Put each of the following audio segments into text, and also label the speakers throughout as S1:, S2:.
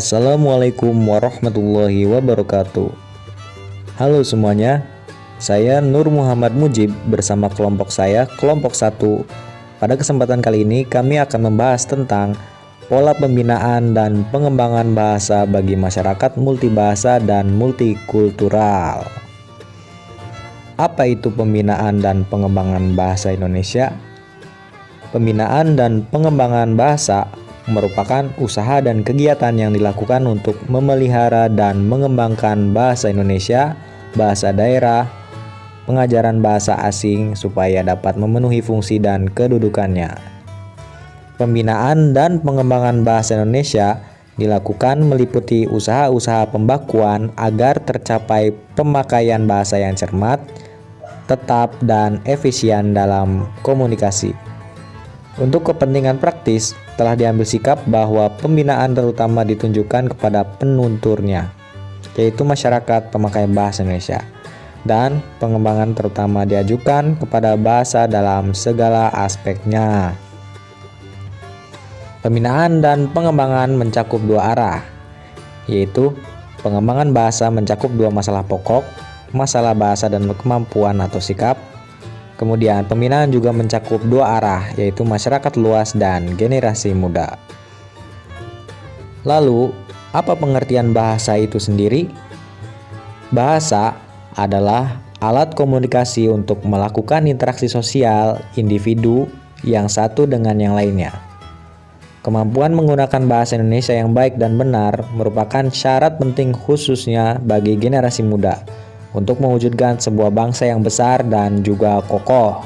S1: Assalamualaikum warahmatullahi wabarakatuh. Halo semuanya, saya Nur Muhammad Mujib bersama kelompok saya, kelompok 1. Pada kesempatan kali ini kami akan membahas tentang pola pembinaan dan pengembangan bahasa bagi masyarakat multibahasa dan multikultural. Apa itu pembinaan dan pengembangan bahasa Indonesia? Pembinaan dan pengembangan bahasa merupakan usaha dan kegiatan yang dilakukan untuk memelihara dan mengembangkan bahasa Indonesia, bahasa daerah, pengajaran bahasa asing supaya dapat memenuhi fungsi dan kedudukannya. Pembinaan dan pengembangan bahasa Indonesia dilakukan meliputi usaha-usaha pembakuan agar tercapai pemakaian bahasa yang cermat, tetap, dan efisien dalam komunikasi. Untuk kepentingan praktis, telah diambil sikap bahwa pembinaan terutama ditunjukkan kepada penunturnya, yaitu masyarakat pemakai bahasa Indonesia, dan pengembangan terutama diajukan kepada bahasa dalam segala aspeknya. Pembinaan dan pengembangan mencakup dua arah, yaitu pengembangan bahasa mencakup dua masalah pokok, masalah bahasa dan kemampuan atau sikap. Kemudian pembinaan juga mencakup dua arah, yaitu masyarakat luas dan generasi muda. Lalu, apa pengertian bahasa itu sendiri? Bahasa adalah alat komunikasi untuk melakukan interaksi sosial individu yang satu dengan yang lainnya. Kemampuan menggunakan bahasa Indonesia yang baik dan benar merupakan syarat penting khususnya bagi generasi muda untuk mewujudkan sebuah bangsa yang besar dan juga kokoh.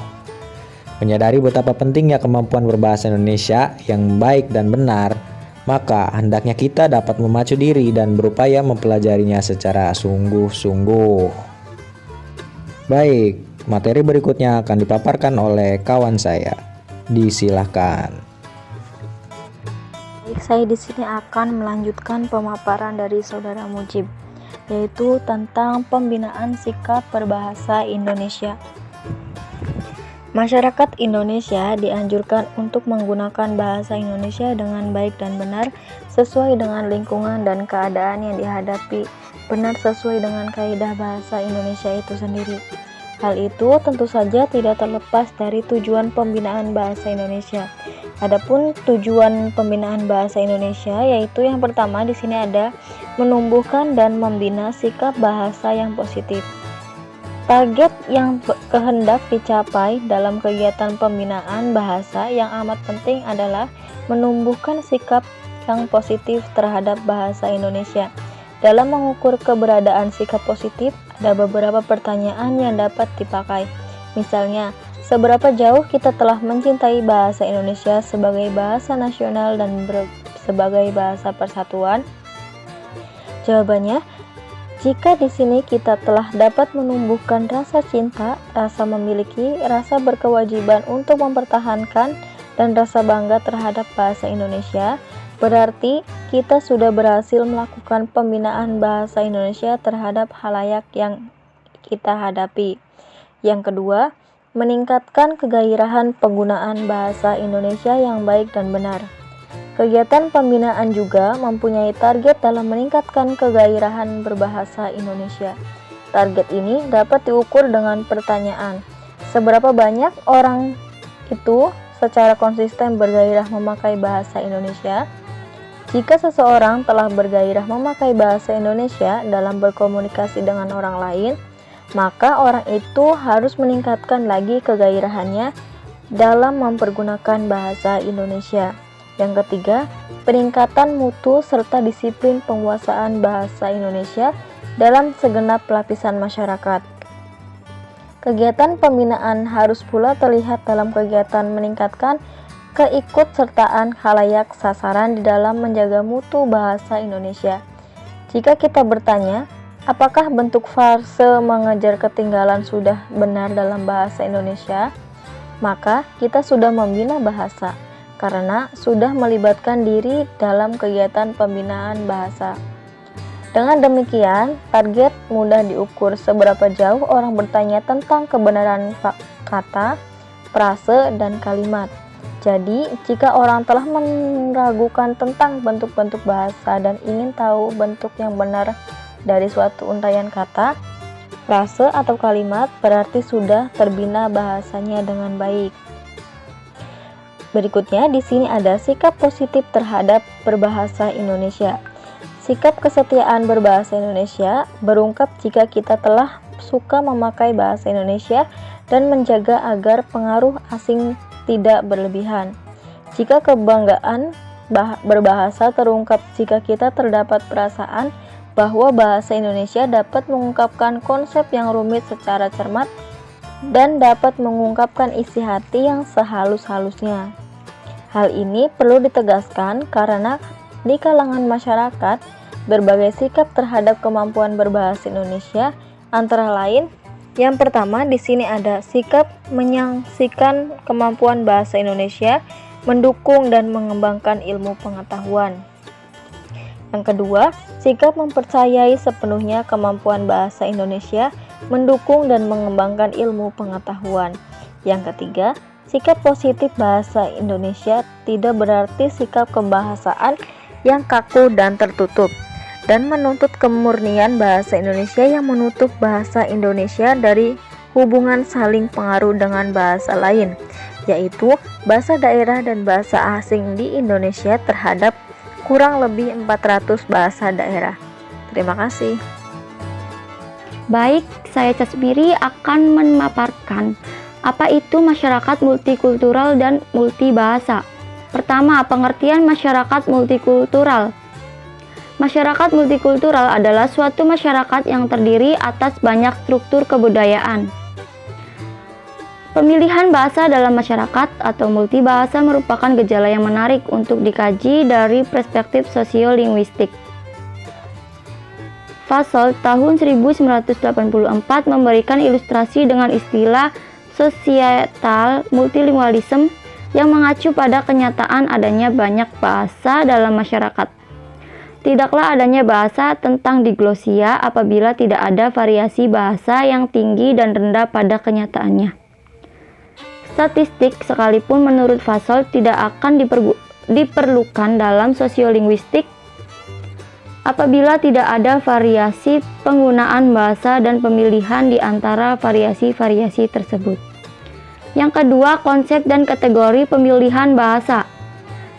S1: Menyadari betapa pentingnya kemampuan berbahasa Indonesia yang baik dan benar, maka hendaknya kita dapat memacu diri dan berupaya mempelajarinya secara sungguh-sungguh. Baik, materi berikutnya akan dipaparkan oleh kawan saya. Disilahkan.
S2: Baik, saya di sini akan melanjutkan pemaparan dari Saudara Mujib, yaitu tentang pembinaan sikap berbahasa Indonesia. Masyarakat Indonesia dianjurkan untuk menggunakan bahasa Indonesia dengan baik dan benar sesuai dengan lingkungan dan keadaan yang dihadapi, benar sesuai dengan kaidah bahasa Indonesia itu sendiri. Hal itu tentu saja tidak terlepas dari tujuan pembinaan bahasa Indonesia. Adapun tujuan pembinaan bahasa Indonesia yaitu yang pertama di sini ada menumbuhkan dan membina sikap bahasa yang positif. Target yang kehendak dicapai dalam kegiatan pembinaan bahasa yang amat penting adalah menumbuhkan sikap yang positif terhadap bahasa Indonesia. Dalam mengukur keberadaan sikap positif, ada beberapa pertanyaan yang dapat dipakai. Misalnya, seberapa jauh kita telah mencintai bahasa Indonesia sebagai bahasa nasional dan sebagai bahasa persatuan? Jawabannya, jika di sini kita telah dapat menumbuhkan rasa cinta, rasa memiliki, rasa berkewajiban untuk mempertahankan, dan rasa bangga terhadap bahasa Indonesia, berarti kita sudah berhasil melakukan pembinaan bahasa Indonesia terhadap khalayak yang kita hadapi. Yang kedua, meningkatkan kegairahan penggunaan bahasa Indonesia yang baik dan benar. Kegiatan pembinaan juga mempunyai target dalam meningkatkan kegairahan berbahasa Indonesia. Target ini dapat diukur dengan pertanyaan, seberapa banyak orang itu secara konsisten bergairah memakai bahasa Indonesia? Jika seseorang telah bergairah memakai bahasa Indonesia dalam berkomunikasi dengan orang lain, maka orang itu harus meningkatkan lagi kegairahannya dalam mempergunakan bahasa Indonesia. Yang ketiga, peningkatan mutu serta disiplin penguasaan bahasa Indonesia dalam segenap lapisan masyarakat. Kegiatan pembinaan harus pula terlihat dalam kegiatan meningkatkan keikutsertaan khalayak sasaran di dalam menjaga mutu bahasa Indonesia. Jika kita bertanya, apakah bentuk farse mengejar ketinggalan sudah benar dalam bahasa Indonesia? Maka kita sudah membina bahasa, karena sudah melibatkan diri dalam kegiatan pembinaan bahasa. Dengan demikian, target mudah diukur seberapa jauh orang bertanya tentang kebenaran kata, frase, dan kalimat. Jadi, jika orang telah meragukan tentang bentuk-bentuk bahasa dan ingin tahu bentuk yang benar dari suatu untaian kata, frase atau kalimat, berarti sudah terbina bahasanya dengan baik. Berikutnya, di sini ada sikap positif terhadap berbahasa Indonesia. Sikap kesetiaan berbahasa Indonesia berungkap jika kita telah suka memakai bahasa Indonesia dan menjaga agar pengaruh asing tidak berlebihan. Jika kebanggaan berbahasa terungkap jika kita terdapat perasaan bahwa bahasa Indonesia dapat mengungkapkan konsep yang rumit secara cermat dan dapat mengungkapkan isi hati yang sehalus-halusnya. Hal ini perlu ditegaskan karena di kalangan masyarakat, berbagai sikap terhadap kemampuan berbahasa Indonesia, antara lain, yang pertama di sini ada sikap menyaksikan kemampuan bahasa Indonesia, mendukung dan mengembangkan ilmu pengetahuan. Yang kedua, sikap mempercayai sepenuhnya kemampuan bahasa Indonesia, mendukung dan mengembangkan ilmu pengetahuan. Yang ketiga, sikap positif bahasa Indonesia tidak berarti sikap kebahasaan yang kaku dan tertutup, dan menuntut kemurnian bahasa Indonesia yang menutup bahasa Indonesia dari hubungan saling pengaruh dengan bahasa lain, yaitu bahasa daerah dan bahasa asing di Indonesia terhadap kurang lebih 400 bahasa daerah. Terima kasih.
S3: Baik, saya Casmiri akan memaparkan apa itu masyarakat multikultural dan multibahasa. Pertama, pengertian masyarakat multikultural. Masyarakat multikultural adalah suatu masyarakat yang terdiri atas banyak struktur kebudayaan. Pemilihan bahasa dalam masyarakat atau multibahasa merupakan gejala yang menarik untuk dikaji dari perspektif sosiolinguistik. Fasol tahun 1984 memberikan ilustrasi dengan istilah societal multilingualism yang mengacu pada kenyataan adanya banyak bahasa dalam masyarakat. Tidaklah adanya bahasa tentang diglosia apabila tidak ada variasi bahasa yang tinggi dan rendah pada kenyataannya. Statistik sekalipun menurut Fasol tidak akan diperlukan dalam sosiolinguistik apabila tidak ada variasi penggunaan bahasa dan pemilihan di antara variasi-variasi tersebut. Yang kedua, konsep dan kategori pemilihan bahasa.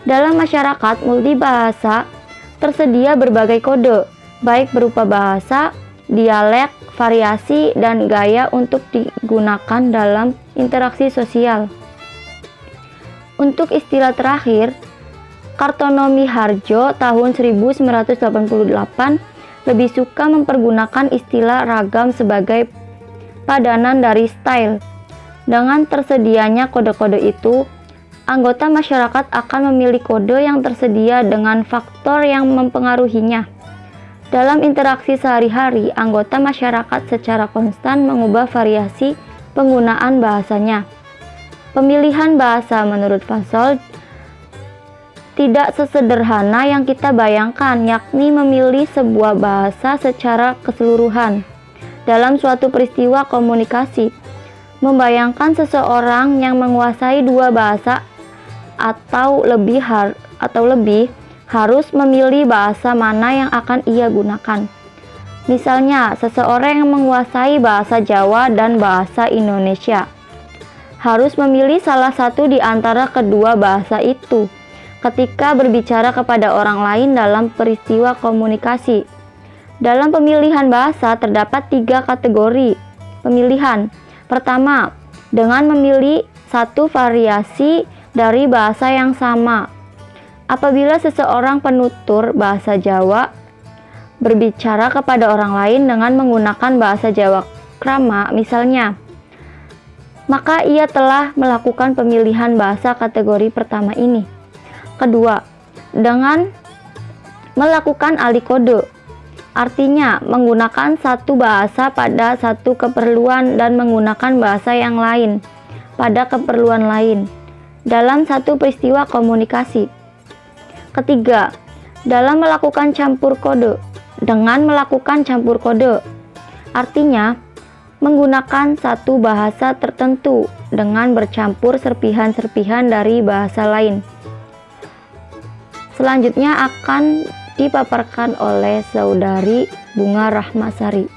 S3: Dalam masyarakat multibahasa, tersedia berbagai kode, baik berupa bahasa, dialek, variasi, dan gaya untuk digunakan dalam interaksi sosial. Untuk istilah terakhir, Kartonomi Harjo tahun 1988 lebih suka mempergunakan istilah ragam sebagai padanan dari style. Dengan tersedianya kode-kode itu, anggota masyarakat akan memilih kode yang tersedia dengan faktor yang mempengaruhinya. Dalam interaksi sehari-hari, anggota masyarakat secara konstan mengubah variasi penggunaan bahasanya. Pemilihan bahasa menurut Fasol tidak sesederhana yang kita bayangkan, yakni memilih sebuah bahasa secara keseluruhan. Dalam suatu peristiwa komunikasi, membayangkan seseorang yang menguasai dua bahasa atau lebih harus memilih bahasa mana yang akan ia gunakan. Misalnya, seseorang yang menguasai bahasa Jawa dan bahasa Indonesia harus memilih salah satu di antara kedua bahasa itu ketika berbicara kepada orang lain dalam peristiwa komunikasi. Dalam pemilihan bahasa terdapat 3 kategori pemilihan. Pertama, dengan memilih satu variasi dari bahasa yang sama. Apabila seseorang penutur bahasa Jawa berbicara kepada orang lain dengan menggunakan bahasa Jawa krama misalnya, maka ia telah melakukan pemilihan bahasa kategori pertama ini. Kedua, dengan melakukan alih kode. Artinya, menggunakan satu bahasa pada satu keperluan dan menggunakan bahasa yang lain pada keperluan lain dalam satu peristiwa komunikasi. Ketiga, dalam melakukan campur kode. Dengan melakukan campur kode, artinya menggunakan satu bahasa tertentu dengan bercampur serpihan-serpihan dari bahasa lain. Selanjutnya akan dipaparkan oleh Saudari Bunga Rahmasari.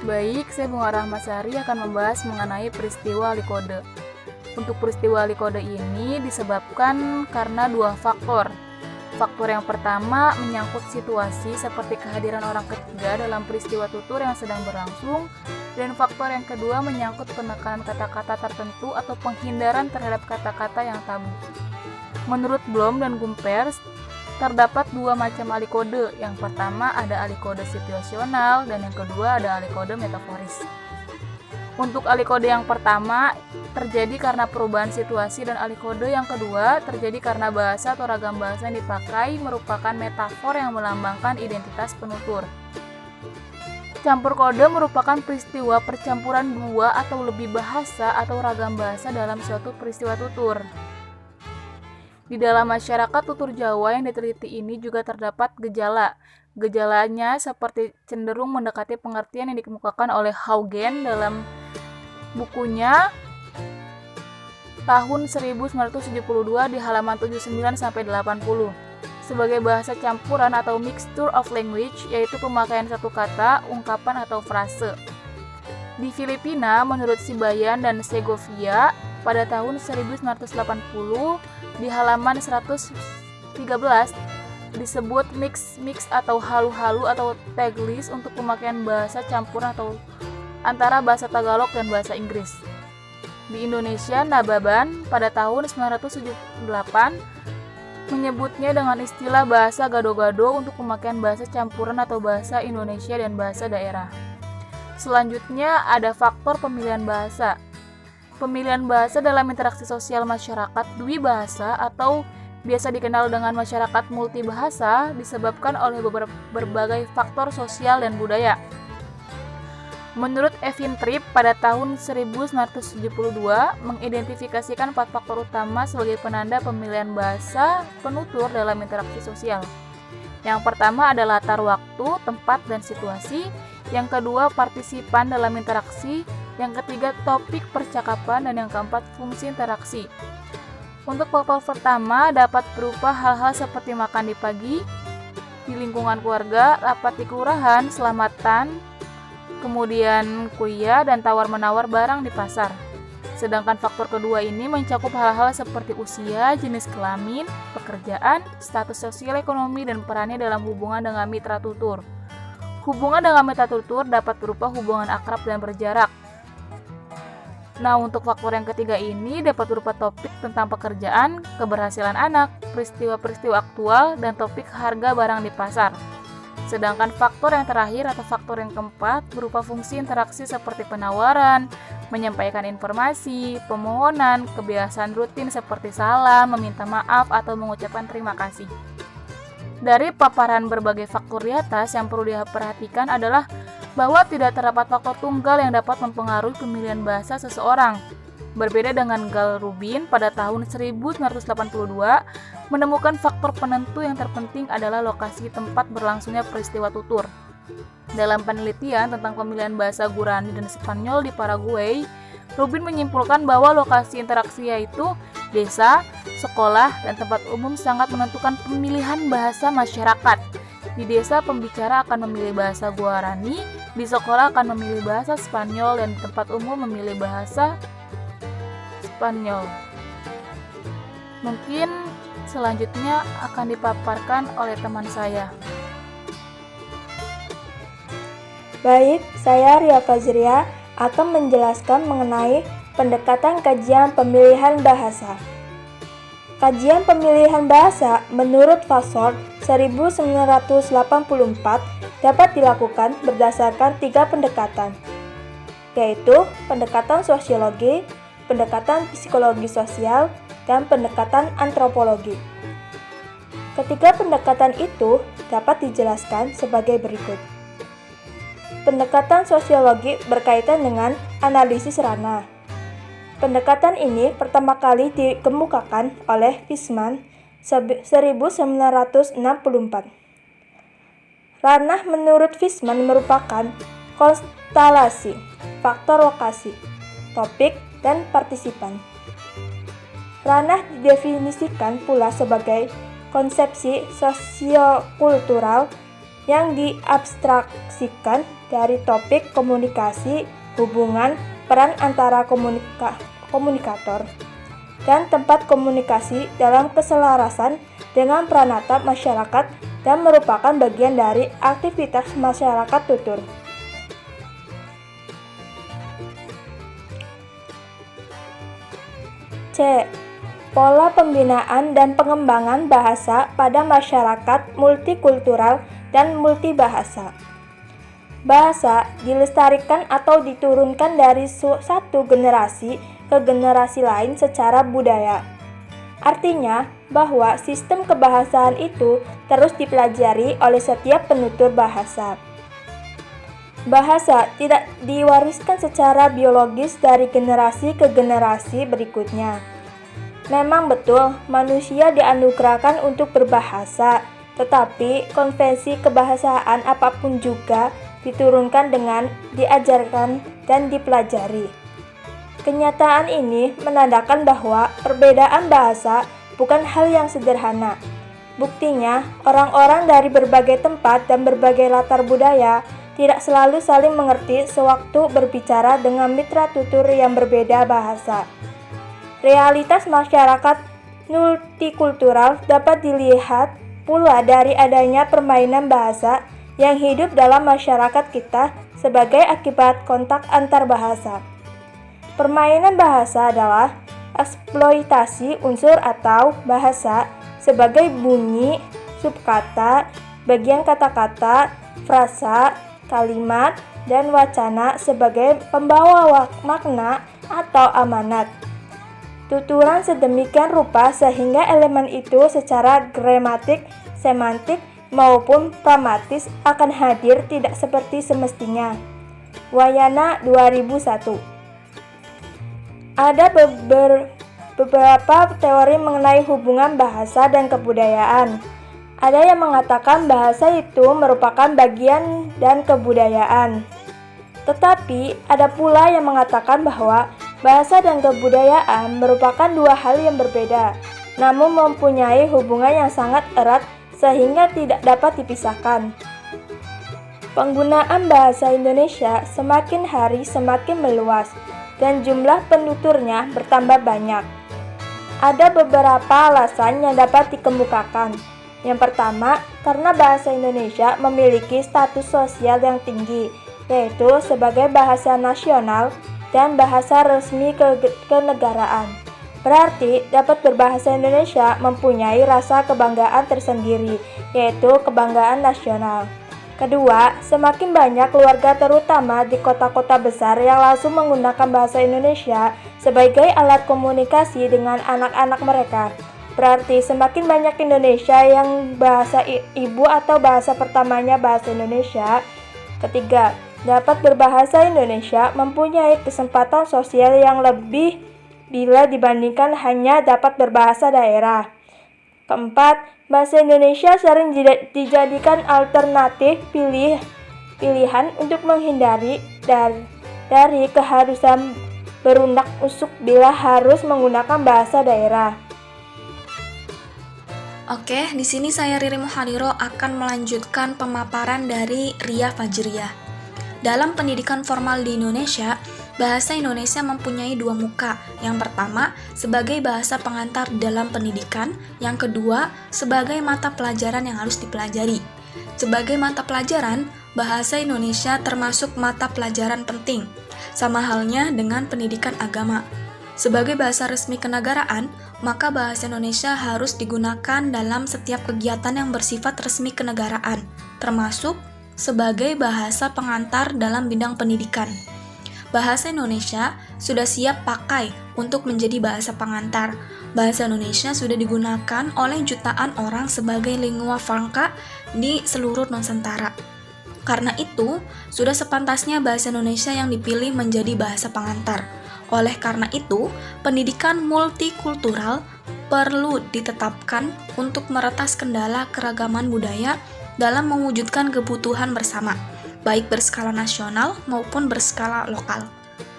S4: Baik, saya Bunga Rahmasari akan membahas mengenai peristiwa Alikode. Untuk peristiwa Alikode ini disebabkan karena dua faktor. Faktor yang pertama menyangkut situasi seperti kehadiran orang ketiga dalam peristiwa tutur yang sedang berlangsung, dan faktor yang kedua menyangkut penekanan kata-kata tertentu atau penghindaran terhadap kata-kata yang tabu. Menurut Blom dan Gumpers, terdapat dua macam alikode. Yang pertama ada alikode situasional dan yang kedua ada alikode metaforis. Untuk alikode yang pertama terjadi karena perubahan situasi, dan alikode yang kedua terjadi karena bahasa atau ragam bahasa yang dipakai merupakan metafor yang melambangkan identitas penutur. Campur kode merupakan peristiwa percampuran dua atau lebih bahasa atau ragam bahasa dalam suatu peristiwa tutur. Di dalam masyarakat tutur Jawa yang diteliti ini juga terdapat gejala. Gejalanya seperti cenderung mendekati pengertian yang dikemukakan oleh Haugen dalam bukunya tahun 1972 di halaman 79-80 sebagai bahasa campuran atau mixture of language, yaitu pemakaian satu kata, ungkapan atau frase. Di Filipina, menurut Sibayan dan Segovia, pada tahun 1980 di halaman 113 disebut mix atau halu-halu atau taglish untuk pemakaian bahasa campuran atau antara bahasa Tagalog dan bahasa Inggris. Di Indonesia, Nababan pada tahun 1978 menyebutnya dengan istilah bahasa gado-gado untuk pemakaian bahasa campuran atau bahasa Indonesia dan bahasa daerah. Selanjutnya ada faktor pemilihan bahasa. Pemilihan bahasa dalam interaksi sosial masyarakat dwibahasa atau biasa dikenal dengan masyarakat multibahasa disebabkan oleh berbagai faktor sosial dan budaya. Menurut Evin Tripp pada tahun 1972 mengidentifikasikan 4 faktor utama sebagai penanda pemilihan bahasa penutur dalam interaksi sosial. Yang pertama adalah latar waktu, tempat, dan situasi. Yang kedua, partisipan dalam interaksi. Yang ketiga, topik percakapan. Dan yang keempat, fungsi interaksi. Untuk faktor pertama dapat berupa hal-hal seperti makan di pagi, di lingkungan keluarga, rapat di kelurahan, selamatan, kemudian kuliah, dan tawar-menawar barang di pasar. Sedangkan faktor kedua ini mencakup hal-hal seperti usia, jenis kelamin, pekerjaan, status sosial ekonomi, dan perannya dalam hubungan dengan mitra tutur. Hubungan dengan mitra tutur dapat berupa hubungan akrab dan berjarak. Nah, untuk faktor yang ketiga ini dapat berupa topik tentang pekerjaan, keberhasilan anak, peristiwa-peristiwa aktual, dan topik harga barang di pasar. Sedangkan faktor yang terakhir atau faktor yang keempat berupa fungsi interaksi seperti penawaran, menyampaikan informasi, pemohonan, kebiasaan rutin seperti salam, meminta maaf, atau mengucapkan terima kasih. Dari paparan berbagai faktor di atas, yang perlu diperhatikan adalah bahwa tidak terdapat faktor tunggal yang dapat mempengaruhi pemilihan bahasa seseorang. Berbeda dengan Gal Rubin pada tahun 1982 menemukan faktor penentu yang terpenting adalah lokasi tempat berlangsungnya peristiwa tutur. Dalam penelitian tentang pemilihan bahasa Guarani dan Spanyol di Paraguay, Rubin menyimpulkan bahwa lokasi interaksi yaitu desa, sekolah, dan tempat umum sangat menentukan pemilihan bahasa masyarakat. Di desa, pembicara akan memilih bahasa Guarani, di sekolah akan memilih bahasa Spanyol, dan di tempat umum memilih bahasa Spanyol. Mungkin selanjutnya akan dipaparkan oleh teman saya.
S5: Baik, saya Ria Fajria akan menjelaskan mengenai pendekatan kajian pemilihan bahasa. Kajian pemilihan bahasa menurut Fasord 1984 dapat dilakukan berdasarkan 3 pendekatan, yaitu pendekatan sosiologi, pendekatan psikologi sosial, dan pendekatan antropologi. Ketiga pendekatan itu dapat dijelaskan sebagai berikut. Pendekatan sosiologi berkaitan dengan analisis ranah. Pendekatan ini pertama kali dikemukakan oleh Fishman 1964. Ranah menurut Fishman merupakan konstelasi faktor lokasi topik, dan partisipan. Ranah didefinisikan pula sebagai konsepsi sosiokultural yang diabstraksikan dari topik komunikasi, hubungan, peran antara komunikator, dan tempat komunikasi dalam keselarasan dengan peranata masyarakat dan merupakan bagian dari aktivitas masyarakat tutur. C. Pola pembinaan dan pengembangan bahasa pada masyarakat multikultural dan multibahasa. Bahasa dilestarikan atau diturunkan dari satu generasi ke generasi lain secara budaya. Artinya bahwa sistem kebahasaan itu terus dipelajari oleh setiap penutur bahasa. Bahasa tidak diwariskan secara biologis dari generasi ke generasi berikutnya. Memang betul manusia dianugerahkan untuk berbahasa, tetapi konvensi kebahasaan apapun juga diturunkan dengan diajarkan dan dipelajari. Kenyataan ini menandakan bahwa perbedaan bahasa bukan hal yang sederhana. Buktinya, orang-orang dari berbagai tempat dan berbagai latar budaya tidak selalu saling mengerti sewaktu berbicara dengan mitra tutur yang berbeda bahasa. Realitas masyarakat multikultural dapat dilihat pula dari adanya permainan bahasa yang hidup dalam masyarakat kita sebagai akibat kontak antar bahasa. Permainan bahasa adalah eksploitasi unsur atau bahasa sebagai bunyi, subkata, bagian kata-kata, frasa, kalimat, dan wacana sebagai pembawa makna atau amanat. Tuturan sedemikian rupa sehingga elemen itu secara gramatik, semantik, maupun pragmatis akan hadir tidak seperti semestinya. Wayana 2001. Ada beberapa teori mengenai hubungan bahasa dan kebudayaan. Ada yang mengatakan bahasa itu merupakan bagian dan kebudayaan. Tetapi ada pula yang mengatakan bahwa bahasa dan kebudayaan merupakan dua hal yang berbeda, namun mempunyai hubungan yang sangat erat sehingga tidak dapat dipisahkan. Penggunaan bahasa Indonesia semakin hari semakin meluas dan jumlah penuturnya bertambah banyak. Ada beberapa alasan yang dapat dikemukakan. Yang pertama, karena bahasa Indonesia memiliki status sosial yang tinggi, yaitu sebagai bahasa nasional dan bahasa resmi kenegaraan. Berarti dapat berbahasa Indonesia mempunyai rasa kebanggaan tersendiri, yaitu kebanggaan nasional. Kedua, semakin banyak keluarga terutama di kota-kota besar yang langsung menggunakan bahasa Indonesia sebagai alat komunikasi dengan anak-anak mereka. Berarti semakin banyak Indonesia yang bahasa ibu atau bahasa pertamanya bahasa Indonesia. Ketiga, dapat berbahasa Indonesia mempunyai kesempatan sosial yang lebih bila dibandingkan hanya dapat berbahasa daerah. Keempat, bahasa Indonesia sering dijadikan alternatif pilihan untuk menghindari dari keharusan berundak usuk bila harus menggunakan bahasa daerah.
S6: Oke, di sini saya Riri Muhaliro akan melanjutkan pemaparan dari Ria Fajriyah. Dalam pendidikan formal di Indonesia, bahasa Indonesia mempunyai dua muka. Yang pertama, sebagai bahasa pengantar dalam pendidikan. Yang kedua, sebagai mata pelajaran yang harus dipelajari. Sebagai mata pelajaran, bahasa Indonesia termasuk mata pelajaran penting, sama halnya dengan pendidikan agama. Sebagai bahasa resmi kenegaraan, maka bahasa Indonesia harus digunakan dalam setiap kegiatan yang bersifat resmi kenegaraan, termasuk sebagai bahasa pengantar dalam bidang pendidikan. Bahasa Indonesia sudah siap pakai untuk menjadi bahasa pengantar. Bahasa Indonesia sudah digunakan oleh jutaan orang sebagai lingua franca di seluruh Nusantara. Karena itu, sudah sepantasnya bahasa Indonesia yang dipilih menjadi bahasa pengantar. Oleh karena itu, pendidikan multikultural perlu ditetapkan untuk meretas kendala keragaman budaya dalam mewujudkan kebutuhan bersama, baik berskala nasional maupun berskala lokal.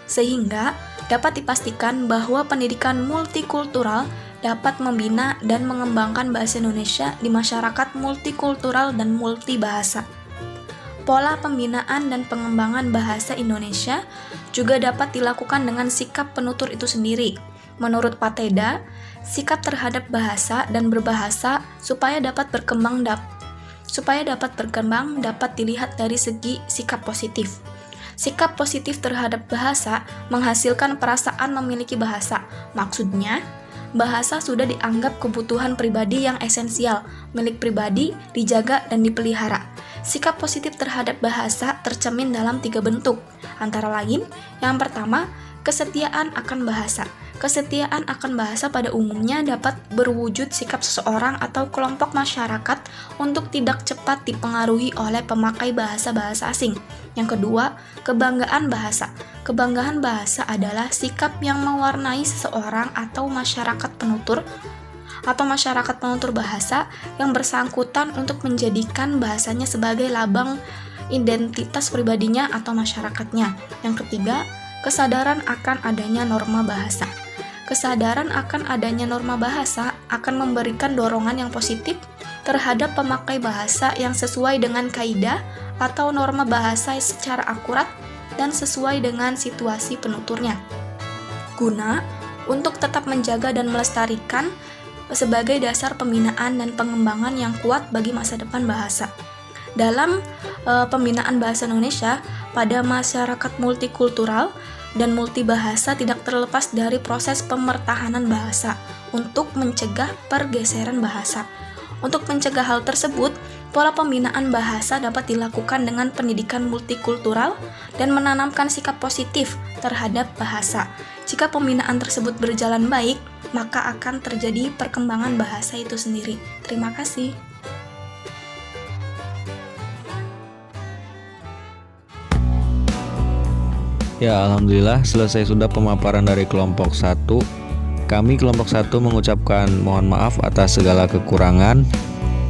S6: Sehingga dapat dipastikan bahwa pendidikan multikultural dapat membina dan mengembangkan bahasa Indonesia di masyarakat multikultural dan multibahasa. Pola pembinaan dan pengembangan bahasa Indonesia juga dapat dilakukan dengan sikap penutur itu sendiri. Menurut Pateda, sikap terhadap bahasa dan berbahasa supaya dapat berkembang dapat dilihat dari segi sikap positif. Sikap positif terhadap bahasa menghasilkan perasaan memiliki bahasa. Maksudnya, bahasa sudah dianggap kebutuhan pribadi yang esensial, milik pribadi, dijaga dan dipelihara. Sikap positif terhadap bahasa tercermin dalam 3 bentuk, antara lain, yang pertama, kesetiaan akan bahasa. Kesetiaan akan bahasa pada umumnya dapat berwujud sikap seseorang atau kelompok masyarakat untuk tidak cepat dipengaruhi oleh pemakai bahasa-bahasa asing. Yang kedua, kebanggaan bahasa. Kebanggaan bahasa adalah sikap yang mewarnai seseorang atau masyarakat penutur bahasa yang bersangkutan untuk menjadikan bahasanya sebagai labang identitas pribadinya atau masyarakatnya. Yang ketiga, kesadaran akan adanya norma bahasa. Kesadaran akan adanya norma bahasa akan memberikan dorongan yang positif terhadap pemakai bahasa yang sesuai dengan kaidah atau norma bahasa secara akurat dan sesuai dengan situasi penuturnya, guna untuk tetap menjaga dan melestarikan sebagai dasar pembinaan dan pengembangan yang kuat bagi masa depan bahasa. Dalam pembinaan bahasa Indonesia pada masyarakat multikultural dan multibahasa tidak terlepas dari proses pemertahanan bahasa untuk mencegah pergeseran bahasa. Untuk mencegah hal tersebut, pola pembinaan bahasa dapat dilakukan dengan pendidikan multikultural dan menanamkan sikap positif terhadap bahasa. Jika pembinaan tersebut berjalan baik, maka akan terjadi perkembangan bahasa itu sendiri. Terima kasih.
S1: Ya, alhamdulillah selesai sudah pemaparan dari kelompok 1. Kami kelompok 1 mengucapkan mohon maaf atas segala kekurangan.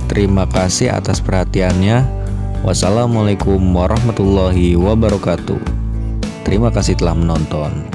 S1: Terima kasih atas perhatiannya. Wassalamualaikum warahmatullahi wabarakatuh. Terima kasih telah menonton.